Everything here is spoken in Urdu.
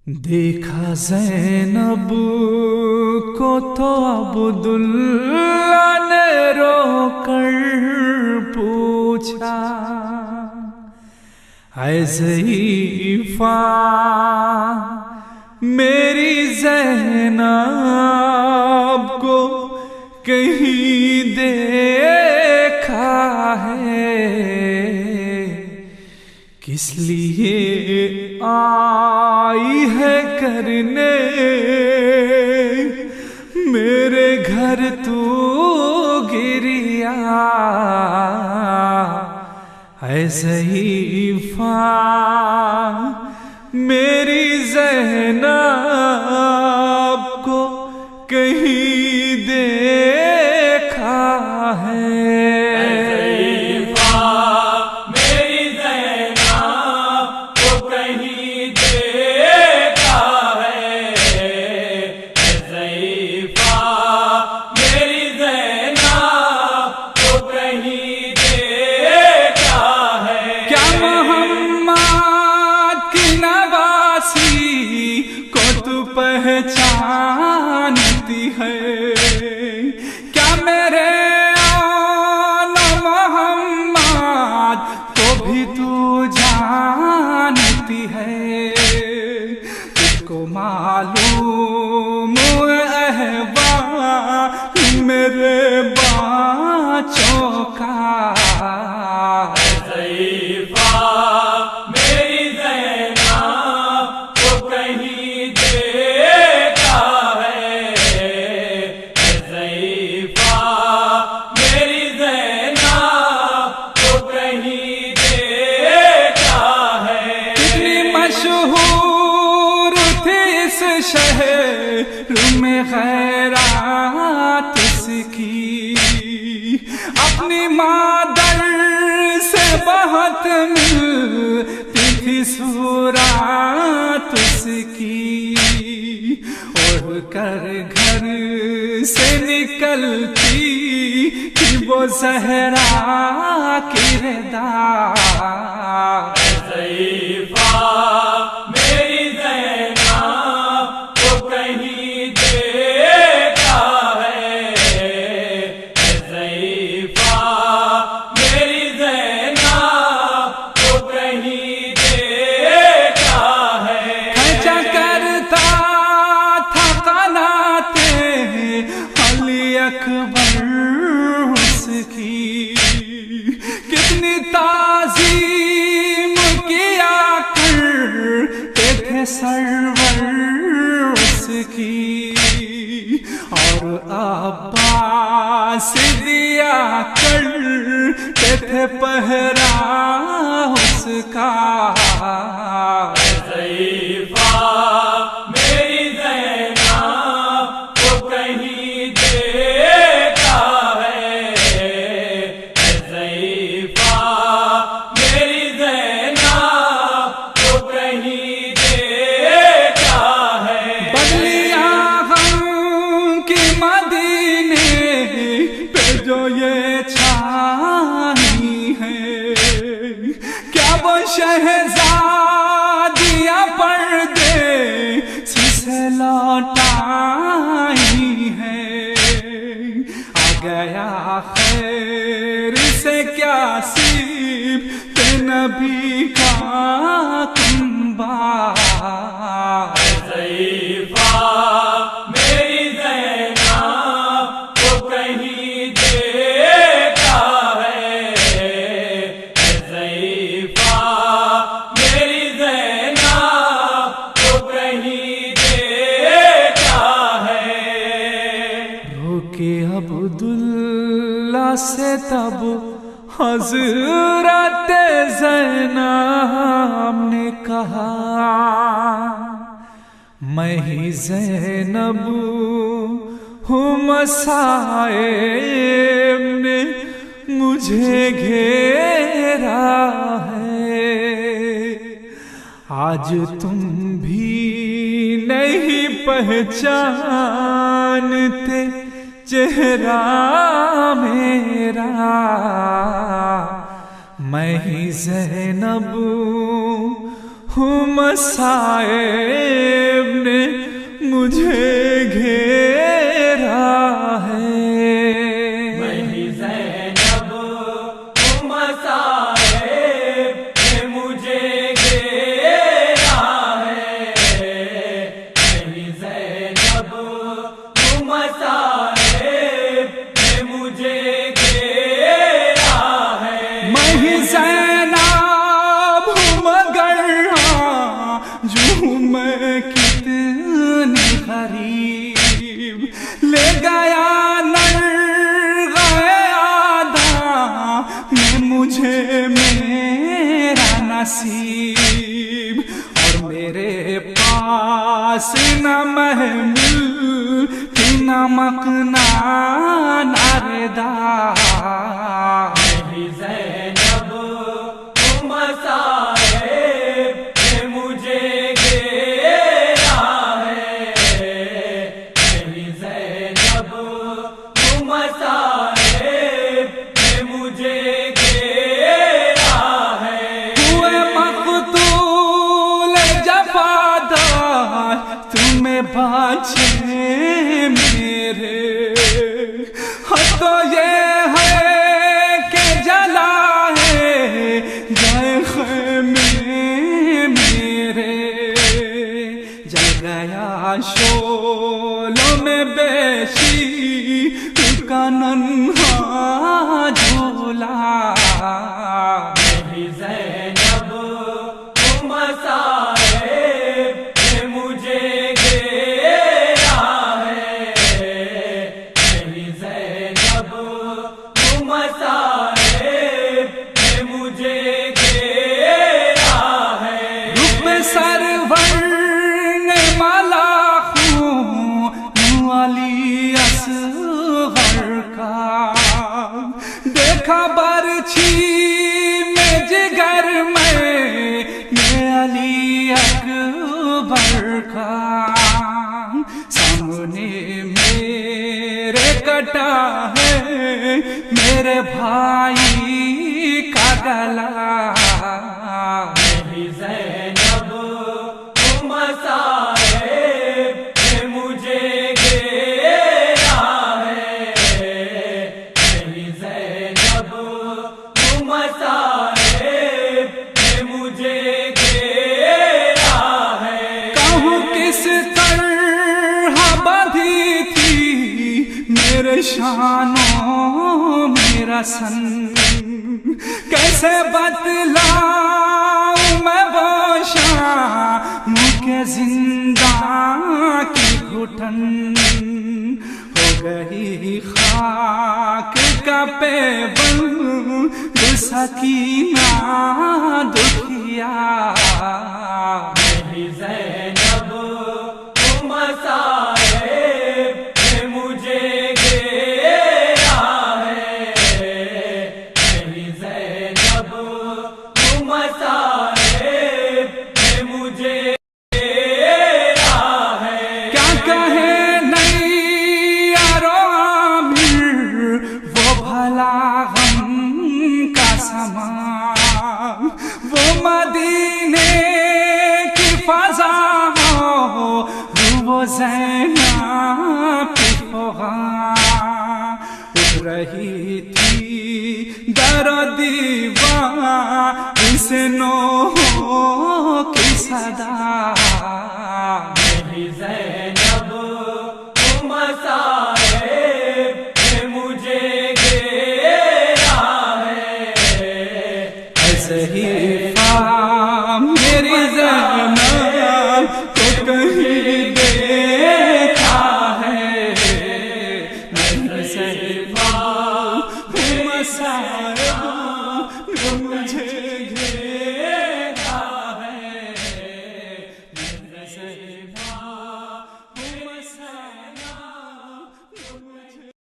دیکھا زینب کو تو عبداللہ نے رو کر پوچھا، اے ضعیفہ میری زینب کو کہیں دیکھا ہے؟ کس لیے آئی ہے کرنے میرے گھر تو گریا؟ اے ضعیفہ میری زینب کو کہیں دیکھا ہے؟ پہچانتی ہے کیا میرے آل محمد کو بھی تو جانتی ہے؟ تجھ کو معلوم احوال میرے بچوں کا؟ شہر میں خیرات اس کی اپنی مادر سے بہت ملتی تھی صورت اس کی، اڑ کر گھر سے نکلتی تھی وہ زہرا کردار۔ کتنی تعظیم کیا کرتے تھے سرور اس کی، اور عباس دیا کرتے تھے پہرا اس کا۔ شہزادیاں پردے سے لوٹائی ہیں، آ گیا خیر سے کیا سیب کہ نبی کا کنبہ۔ عبداللہ سے تب حضرت زینب نے کہا، میں ہی زینب ہوں، مصائب نے مجھے گھیرا ہے، آج تم بھی نہیں پہچانتے چہرہ میرا، میں ہی زینب مصائب نے مجھے گھیرا ہے. میں ہی زینب ہوں مصائب نے مجھے گھیرا ہے. میں ہی زینب ہوں مصائب نے مجھے گھیرا ہے. میں ہی زینب ہوں مگر جو میں کتنی غریب لے گیا مجھے میرا نصیب. اور میرے پاس نہ محمل کی نمک نہ ناردار. میں ہی زینب ہوں مصائب نے مجھے گھیرا ہے. میں ہی زینب ہوں مصائب نے مجھے باچھے میرے تو یہ ہے کہ جلا ہے گئے خیمے میرے. جل گیا شولوں میں بیشی کا ننھا جھولا. میں ہی زینب ہوں مصائب نے مجھے دیکھا برچھی میں جگر میں علی اکبر کا. سامنے میرے کٹا ہے میرے بھائی کا گلا. میں ہی زینب ہوں مصائب نے مجھے گھیرا ہے. میں ہی زینب ہوں مصائب نے مجھے گھیرا ہے. کہوں کس طرح بندھی تھی میرے شانوں میرا سن. کیسے بتلاؤں میں وہ شان کے زنداں کی گھٹن. ہو گئی خاک کا پیبند سکینہ دکھیا. میں ہی زینب ہوں مصائب نے مجھے گھیرا ہے. میں ہی زینب ہوں مصائب نے مجھے گھیرا ہے. کیا کہے نہیں یارو عامر وہ بھلا غم کا سما. وہ مدینے کی فضا ہو وہ زینب کی فغاں. اٹھ رہی تھی در و دیوار سے نوحوں کی صدا. میں ہی زینب ہوں مصائب نے مجھے گھیرا ہے. ایسے ہی میری زینب تو کہیں دیکھا ہے. میں سے مصائب مجھے